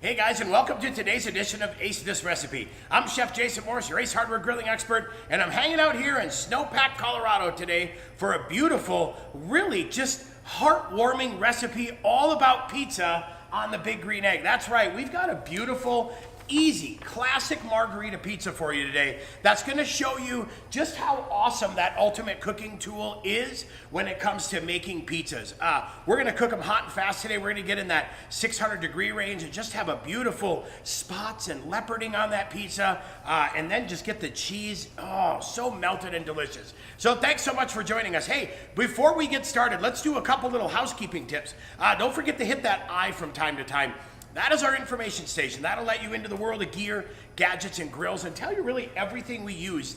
Hey guys, and welcome to today's edition of Ace This Recipe. I'm Chef Jason Morris, your Ace Hardware grilling expert, and I'm hanging out here in snowpacked Colorado today for a beautiful, really just heartwarming recipe all about pizza on the Big Green Egg. That's right, we've got a beautiful, easy, classic margarita pizza for you today that's going to show you just how awesome that ultimate cooking tool is when it comes to making pizzas. We're going to cook them hot and fast today. We're going to get in that 600 degree range and just have a beautiful spots and leoparding on that pizza, and then just get the cheese, so melted and delicious. So thanks so much for joining us. Hey, before we get started, let's do a couple little housekeeping tips. Don't forget to hit that I from time to time. That is our information station. That'll let you into the world of gear, gadgets, and grills and tell you really everything we used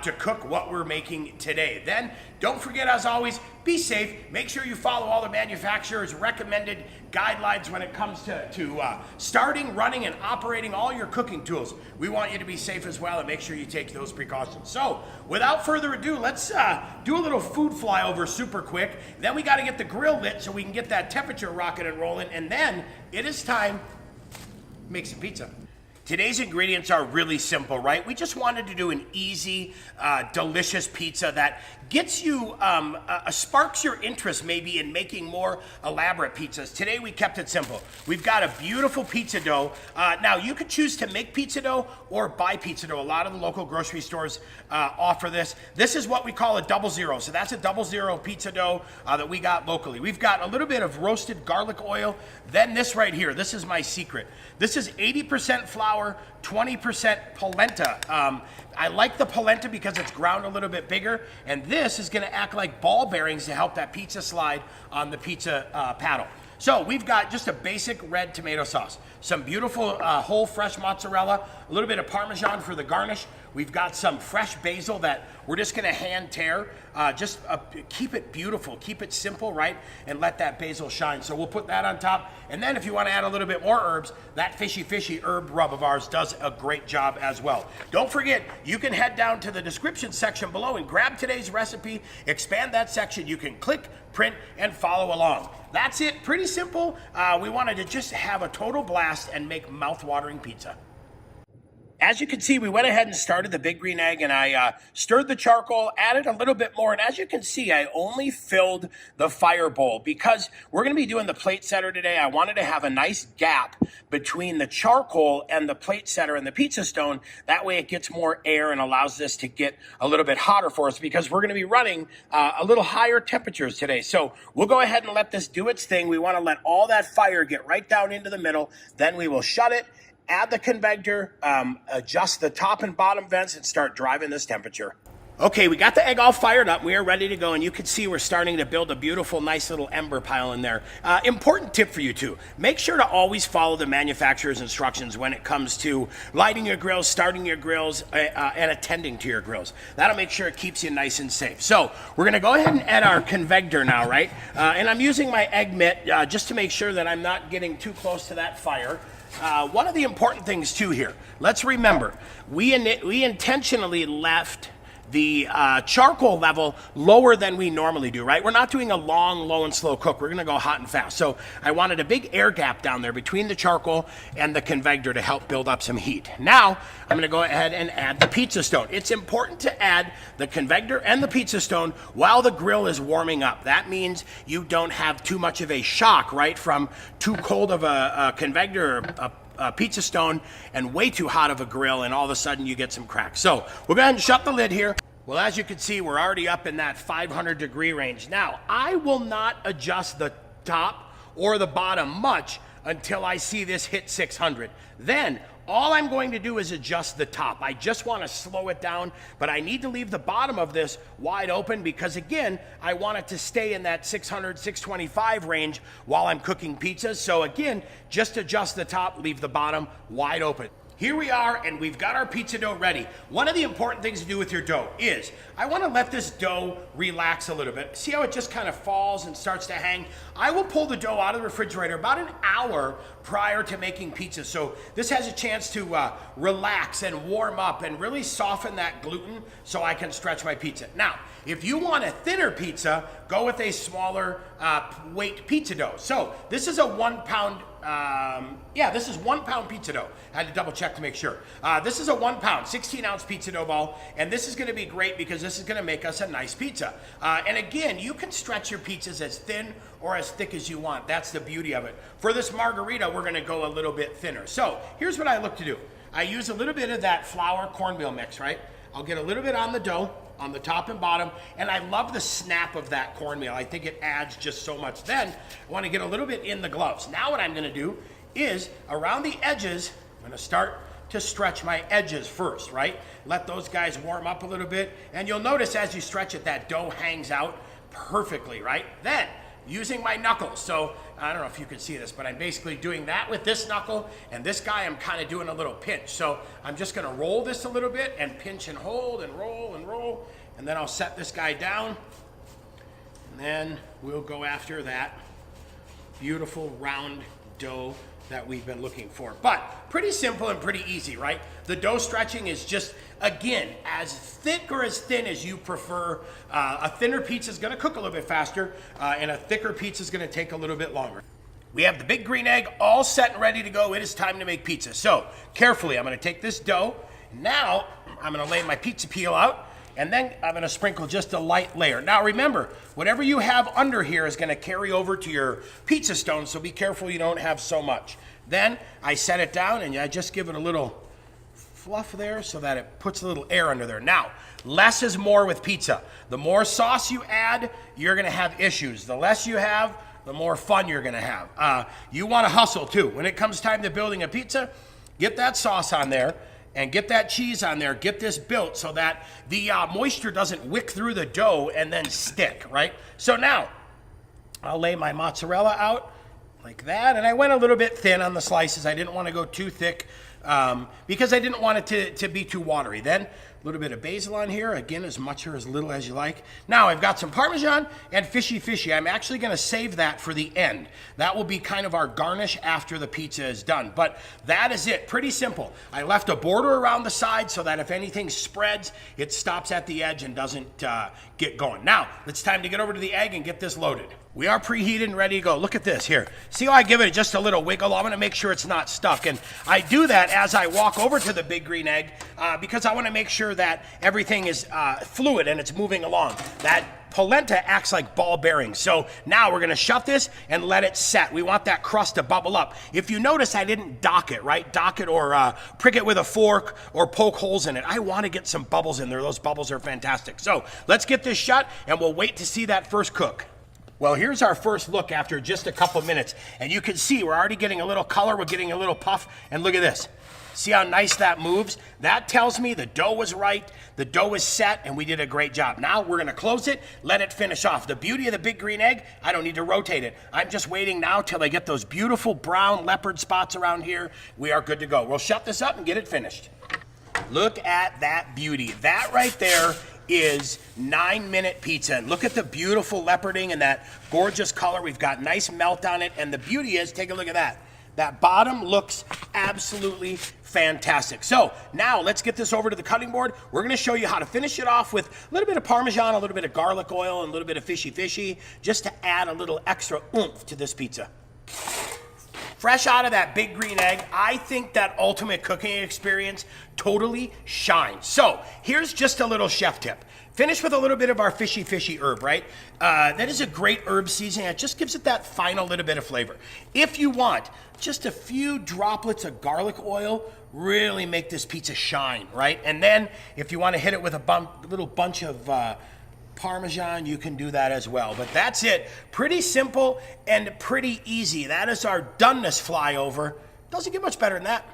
to cook what we're making today. Then, don't forget, as always, be safe. Make sure you follow all the manufacturer's recommended guidelines when it comes to starting, running, and operating all your cooking tools. We want you to be safe as well, and make sure you take those precautions. So, without further ado, let's do a little food flyover super quick. Then we got to get the grill lit so we can get that temperature rocking and rolling, and then it is time to make some pizza. Today's ingredients are really simple, right? We just wanted to do an easy, delicious pizza that gets you, sparks your interest maybe in making more elaborate pizzas. Today we kept it simple. We've got a beautiful pizza dough. Now you could choose to make pizza dough or buy pizza dough. A lot of the local grocery stores offer this. This is what we call a 00. So that's a 00 pizza dough that we got locally. We've got a little bit of roasted garlic oil. Then this right here, this is my secret. This is 80% flour, 20% polenta. I like the polenta because it's ground a little bit bigger, and this is gonna act like ball bearings to help that pizza slide on the pizza paddle. So we've got just a basic red tomato sauce, some beautiful whole fresh mozzarella, a little bit of Parmesan for the garnish. We've got some fresh basil that we're just gonna hand tear. Keep it beautiful, keep it simple, right? And let that basil shine. So we'll put that on top. And then if you wanna add a little bit more herbs, that fishy herb rub of ours does a great job as well. Don't forget, you can head down to the description section below and grab today's recipe, expand that section. You can click, print, and follow along. That's it, pretty simple. We wanted to just have a total blast and make mouth-watering pizza. As you can see, we went ahead and started the Big Green Egg, and I stirred the charcoal, added a little bit more, and as you can see, I only filled the fire bowl because we're going to be doing the plate setter today. I wanted to have a nice gap between the charcoal and the plate setter and the pizza stone. That way it gets more air and allows this to get a little bit hotter for us because we're going to be running a little higher temperatures today. So we'll go ahead and let this do its thing. We want to let all that fire get right down into the middle. Then we will shut it, add the convector, adjust the top and bottom vents, and start driving this temperature. Okay, we got the egg all fired up. We are ready to go, and you can see we're starting to build a beautiful, nice little ember pile in there. Important tip for you too. Make sure to always follow the manufacturer's instructions when it comes to lighting your grills, starting your grills, and attending to your grills. That'll make sure it keeps you nice and safe. So we're gonna go ahead and add our convector now, right? And I'm using my egg mitt just to make sure that I'm not getting too close to that fire. One of the important things too here, let's remember, we intentionally left the charcoal level lower than we normally do, right? We're not doing a long, low and slow cook. We're gonna go hot and fast. So I wanted a big air gap down there between the charcoal and the convector to help build up some heat. Now, I'm gonna go ahead and add the pizza stone. It's important to add the convector and the pizza stone while the grill is warming up. That means you don't have too much of a shock, right? From too cold of a convector or a pizza stone and way too hot of a grill, and all of a sudden you get some cracks. So we'll go ahead and shut the lid here. Well, as you can see, we're already up in that 500 degree range. Now, I will not adjust the top or the bottom much until I see this hit 600. Then all I'm going to do is adjust the top. I just want to slow it down, but I need to leave the bottom of this wide open because, again, I want it to stay in that 600, 625 range while I'm cooking pizzas. So again, just adjust the top, leave the bottom wide open. Here we are, and we've got our pizza dough ready. One of the important things to do with your dough is, I wanna let this dough relax a little bit. See how it just kind of falls and starts to hang? I will pull the dough out of the refrigerator about an hour prior to making pizza. So this has a chance to relax and warm up and really soften that gluten so I can stretch my pizza. Now, if you want a thinner pizza, go with a smaller weight pizza dough. So this is a 1 pound Yeah, this is 1 pound pizza dough. I had to double check to make sure. This is a 1 pound, 16 ounce pizza dough ball, and this is gonna be great because this is gonna make us a nice pizza. And again, you can stretch your pizzas as thin or as thick as you want. That's the beauty of it. For this margarita, we're gonna go a little bit thinner. So here's what I look to do. I use a little bit of that flour cornmeal mix, right? I'll get a little bit on the dough, on the top and bottom, and I love the snap of that cornmeal. I think it adds just so much. Then I want to get a little bit in the gloves. Now what I'm going to do is around the edges, I'm going to start to stretch my edges first, right? Let those guys warm up a little bit, and you'll notice as you stretch it, that dough hangs out perfectly, right? Then using my knuckles. So I don't know if you can see this, but I'm basically doing that with this knuckle, and this guy I'm kind of doing a little pinch. So I'm just gonna roll this a little bit and pinch and hold and roll and roll, and then I'll set this guy down, and then we'll go after that beautiful round dough that we've been looking for. But pretty simple and pretty easy, right? The dough stretching is just, again, as thick or as thin as you prefer. A thinner pizza is gonna cook a little bit faster, and a thicker pizza is gonna take a little bit longer. We have the big green egg all set and ready to go. It is time to make pizza. So carefully, I'm gonna take this dough. Now, I'm gonna lay my pizza peel out, and then I'm gonna sprinkle just a light layer. Now remember, whatever you have under here is gonna carry over to your pizza stone, so be careful you don't have so much. Then I set it down and I just give it a little fluff there so that it puts a little air under there. Now, less is more with pizza. The more sauce you add, you're gonna have issues. The less you have, the more fun you're gonna have. You wanna hustle too. When it comes time to building a pizza, get that sauce on there, and get that cheese on there, get this built so that the moisture doesn't wick through the dough and then stick, right? So now, I'll lay my mozzarella out like that, and I went a little bit thin on the slices. I didn't want to go too thick because I didn't want it to be too watery. Then a little bit of basil on here, again, as much or as little as you like. Now I've got some Parmesan and fishy. I'm actually gonna save that for the end. That will be kind of our garnish after the pizza is done. But that is it, pretty simple. I left a border around the side so that if anything spreads, it stops at the edge and doesn't get going. Now, it's time to get over to the egg and get this loaded. We are preheated and ready to go. Look at this here. See how I give it just a little wiggle? I'm gonna make sure it's not stuck. And I do that as I walk over to the big green egg because I wanna make sure that everything is fluid and it's moving along. That polenta acts like ball bearings. So now we're gonna shut this and let it set. We want that crust to bubble up. If you notice, I didn't dock it, right? Dock it or prick it with a fork or poke holes in it. I wanna get some bubbles in there. Those bubbles are fantastic. So let's get this shut and we'll wait to see that first cook. Well, here's our first look after just a couple minutes. And you can see we're already getting a little color, we're getting a little puff, and look at this. See how nice that moves? That tells me the dough was right, the dough is set, and we did a great job. Now we're gonna close it, let it finish off. The beauty of the big green egg, I don't need to rotate it. I'm just waiting now till I get those beautiful brown leopard spots around here. We are good to go. We'll shut this up and get it finished. Look at that beauty. That right there is 9-minute pizza. And look at the beautiful leoparding and that gorgeous color. We've got nice melt on it. And the beauty is, take a look at that. That bottom looks absolutely fantastic. So now let's get this over to the cutting board. We're gonna show you how to finish it off with a little bit of Parmesan, a little bit of garlic oil, and a little bit of fishy, just to add a little extra oomph to this pizza. Fresh out of that big green egg, I think that ultimate cooking experience totally shines. So here's just a little chef tip. Finish with a little bit of our fishy herb, right? That is a great herb seasoning. It just gives it that final little bit of flavor. If you want just a few droplets of garlic oil, really make this pizza shine, right? And then if you want to hit it with a little bunch of Parmesan, you can do that as well. But that's it. Pretty simple and pretty easy. That is our doneness flyover. Doesn't get much better than that.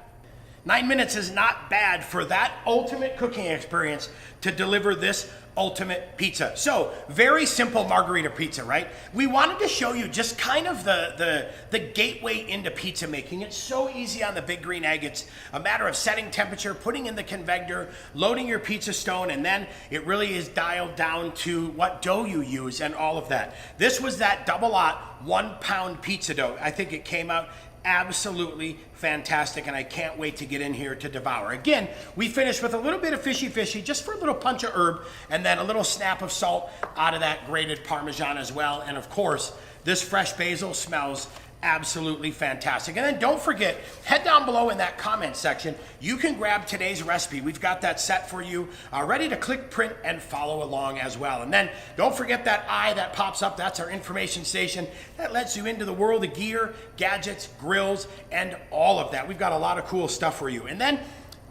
9 minutes is not bad for that ultimate cooking experience to deliver this ultimate pizza. So, very simple margarita pizza, right? We wanted to show you just kind of the gateway into pizza making. It's so easy on the big green egg. It's a matter of setting temperature, putting in the convector, loading your pizza stone, and then it really is dialed down to what dough you use and all of that. This was that double-aught 1-pound pizza dough. I think it came out absolutely fantastic, and I can't wait to get in here to devour. Again, we finished with a little bit of fishy, just for a little punch of herb, and then a little snap of salt out of that grated Parmesan as well. And of course, this fresh basil smells Absolutely fantastic. And then don't forget, head down below in that comment section. You can grab today's recipe. We've got that set for you, ready to click, print, and follow along as well. And then don't forget that eye that pops up. That's our information station. That lets you into the world of gear, gadgets, grills, and all of that. We've got a lot of cool stuff for you. And then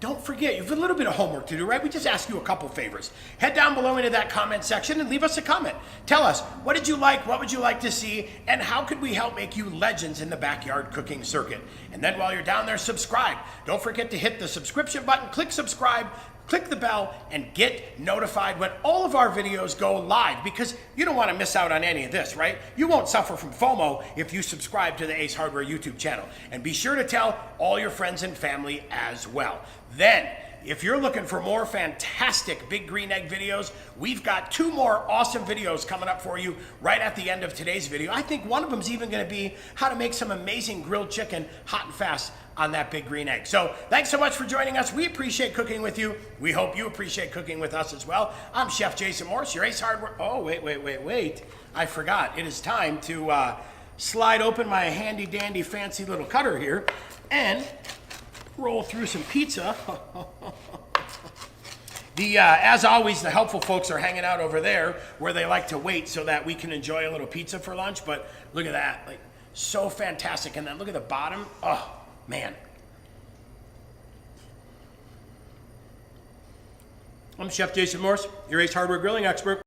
don't forget, you've a little bit of homework to do, right? We just ask you a couple favors. Head down below into that comment section and leave us a comment. Tell us, what did you like, what would you like to see, and how could we help make you legends in the backyard cooking circuit? And then while you're down there, subscribe. Don't forget to hit the subscription button, click subscribe, click the bell, and get notified when all of our videos go live, because you don't want to miss out on any of this, right? You won't suffer from FOMO if you subscribe to the Ace Hardware YouTube channel. And be sure to tell all your friends and family as well. Then, if you're looking for more fantastic Big Green Egg videos, we've got 2 more awesome videos coming up for you right at the end of today's video. I think one of them is even going to be how to make some amazing grilled chicken hot and fast on that Big Green Egg. So thanks so much for joining us. We appreciate cooking with you. We hope you appreciate cooking with us as well. I'm Chef Jason Morse, your Ace Hardware. Oh, wait. I forgot. It is time to slide open my handy dandy fancy little cutter here and roll through some pizza. As always, the helpful folks are hanging out over there where they like to wait so that we can enjoy a little pizza for lunch. But look at that, like, so fantastic. And then look at the bottom. Oh, man. I'm Chef Jason Morse, your Ace Hardware grilling expert.